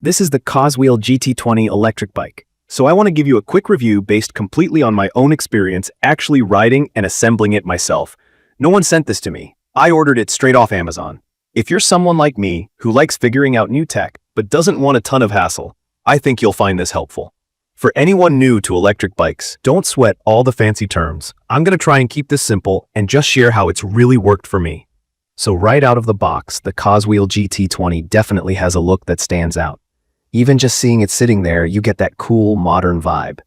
This is the COSWHEEL GT20 electric bike. So I want to give you a quick review based completely on my own experience actually riding and assembling it myself. No one sent this to me. I ordered it straight off Amazon. If you're someone like me who likes figuring out new tech but doesn't want a ton of hassle, I think you'll find this helpful. For anyone new to electric bikes, don't sweat all the fancy terms. I'm going to try and keep this simple and just share how it's really worked for me. So right out of the box, the COSWHEEL GT20 definitely has a look that stands out. Even just seeing it sitting there, you get that cool, modern vibe.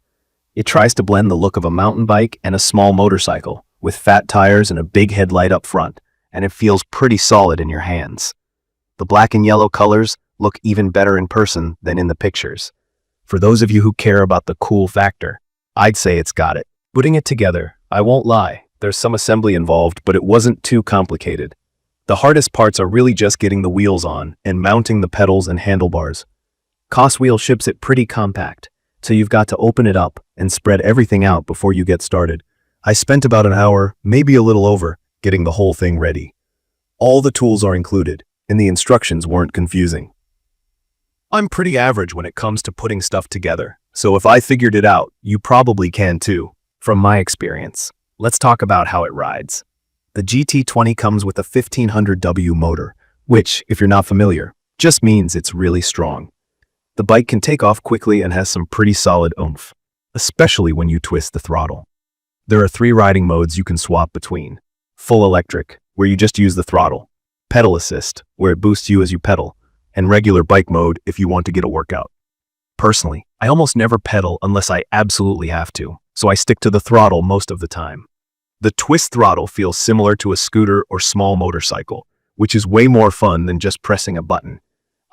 It tries to blend the look of a mountain bike and a small motorcycle, with fat tires and a big headlight up front, and it feels pretty solid in your hands. The black and yellow colors look even better in person than in the pictures. For those of you who care about the cool factor, I'd say it's got it. Putting it together, I won't lie, there's some assembly involved, but it wasn't too complicated. The hardest parts are really just getting the wheels on and mounting the pedals and handlebars. COSWHEEL ships it pretty compact, so you've got to open it up and spread everything out before you get started. I spent about an hour, maybe a little over, getting the whole thing ready. All the tools are included, and the instructions weren't confusing. I'm pretty average when it comes to putting stuff together, so if I figured it out, you probably can too. From my experience, let's talk about how it rides. The GT20 comes with a 1500W motor, which, if you're not familiar, just means it's really strong. The bike can take off quickly and has some pretty solid oomph, especially when you twist the throttle. There are 3 riding modes you can swap between. Full electric, where you just use the throttle. Pedal assist, where it boosts you as you pedal. And regular bike mode if you want to get a workout. Personally, I almost never pedal unless I absolutely have to, so I stick to the throttle most of the time. The twist throttle feels similar to a scooter or small motorcycle, which is way more fun than just pressing a button.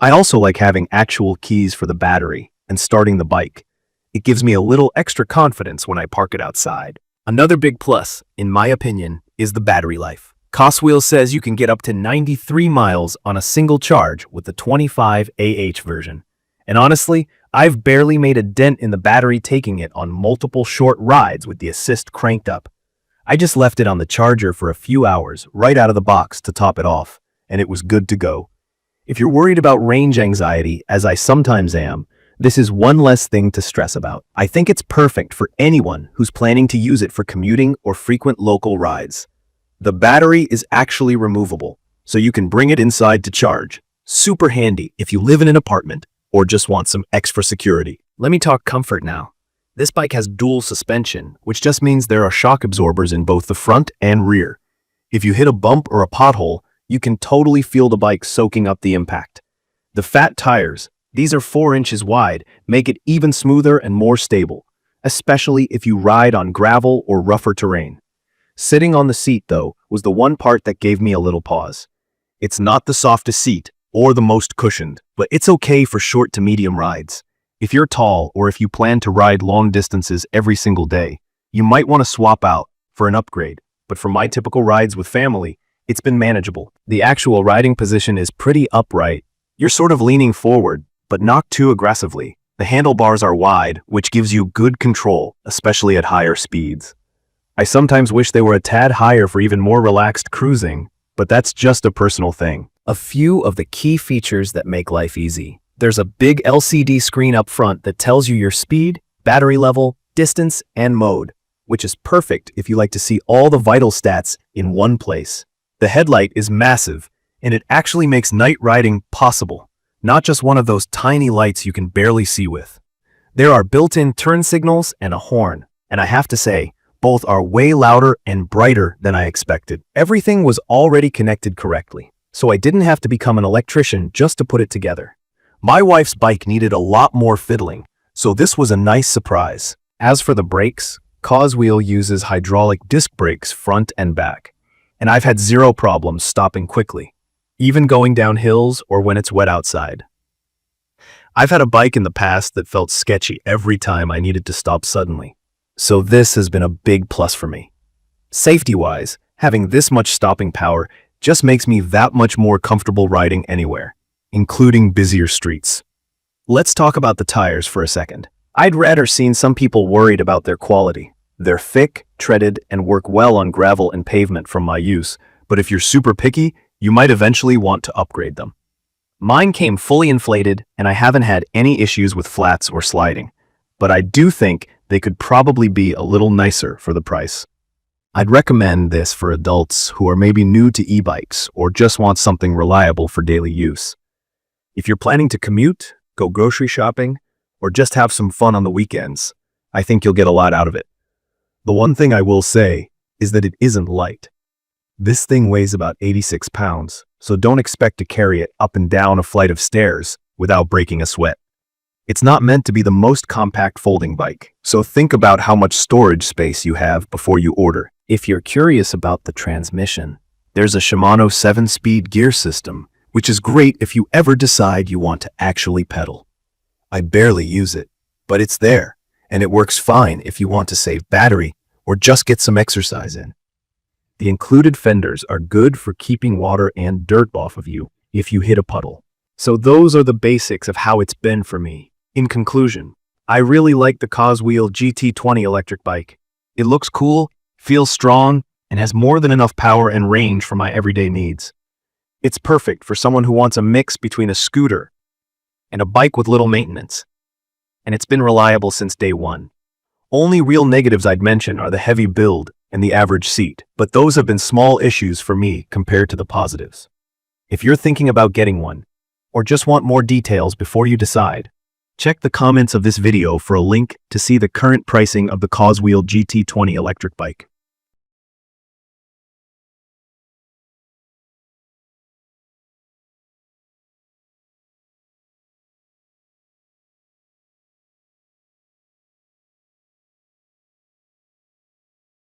I also like having actual keys for the battery and starting the bike. It gives me a little extra confidence when I park it outside. Another big plus, in my opinion, is the battery life. COSWHEEL says you can get up to 93 miles on a single charge with the 25Ah version. And honestly, I've barely made a dent in the battery taking it on multiple short rides with the assist cranked up. I just left it on the charger for a few hours right out of the box to top it off, and it was good to go. If you're worried about range anxiety, as I sometimes am, this is one less thing to stress about. I think it's perfect for anyone who's planning to use it for commuting or frequent local rides. The battery is actually removable, so you can bring it inside to charge. Super handy if you live in an apartment or just want some extra security. Let me talk comfort now. This bike has dual suspension, which just means there are shock absorbers in both the front and rear. If you hit a bump or a pothole, you can totally feel the bike soaking up the impact. The fat tires, these are 4 inches wide, make it even smoother and more stable, especially if you ride on gravel or rougher terrain. Sitting on the seat, though, was the one part that gave me a little pause. It's not the softest seat or the most cushioned, but it's okay for short to medium rides. If you're tall or if you plan to ride long distances every single day, you might want to swap out for an upgrade, but for my typical rides with family, it's been manageable. The actual riding position is pretty upright. You're sort of leaning forward, but not too aggressively. The handlebars are wide, which gives you good control, especially at higher speeds. I sometimes wish they were a tad higher for even more relaxed cruising, but that's just a personal thing. A few of the key features that make life easy. There's a big LCD screen up front that tells you your speed, battery level, distance, and mode, which is perfect if you like to see all the vital stats in one place. The headlight is massive, and it actually makes night riding possible, not just one of those tiny lights you can barely see with. There are built-in turn signals and a horn, and I have to say, both are way louder and brighter than I expected. Everything was already connected correctly, so I didn't have to become an electrician just to put it together. My wife's bike needed a lot more fiddling, so this was a nice surprise. As for the brakes, COSWHEEL uses hydraulic disc brakes front and back, and I've had zero problems stopping quickly, even going down hills or when it's wet outside. I've had a bike in the past that felt sketchy every time I needed to stop suddenly. So this has been a big plus for me. Safety-wise, having this much stopping power just makes me that much more comfortable riding anywhere, including busier streets. Let's talk about the tires for a second. I'd rather seen some people worried about their quality. They're thick, treaded, and work well on gravel and pavement from my use, but if you're super picky, you might eventually want to upgrade them. Mine came fully inflated, and I haven't had any issues with flats or sliding. But I do think they could probably be a little nicer for the price. I'd recommend this for adults who are maybe new to e-bikes or just want something reliable for daily use. If you're planning to commute, go grocery shopping, or just have some fun on the weekends, I think you'll get a lot out of it. The one thing I will say is that it isn't light. This thing weighs about 86 pounds, so don't expect to carry it up and down a flight of stairs without breaking a sweat. It's not meant to be the most compact folding bike, so think about how much storage space you have before you order. If you're curious about the transmission, there's a Shimano 7-speed gear system, which is great if you ever decide you want to actually pedal. I barely use it, but it's there, and it works fine if you want to save battery or just get some exercise in. The included fenders are good for keeping water and dirt off of you if you hit a puddle. So those are the basics of how it's been for me. In conclusion, I really like the COSWHEEL GT20 electric bike. It looks cool, feels strong, and has more than enough power and range for my everyday needs. It's perfect for someone who wants a mix between a scooter and a bike with little maintenance. And it's been reliable since day one. Only real negatives I'd mention are the heavy build and the average seat, but those have been small issues for me compared to the positives. If you're thinking about getting one, or just want more details before you decide, check the comments of this video for a link to see the current pricing of the COSWHEEL GT20 electric bike.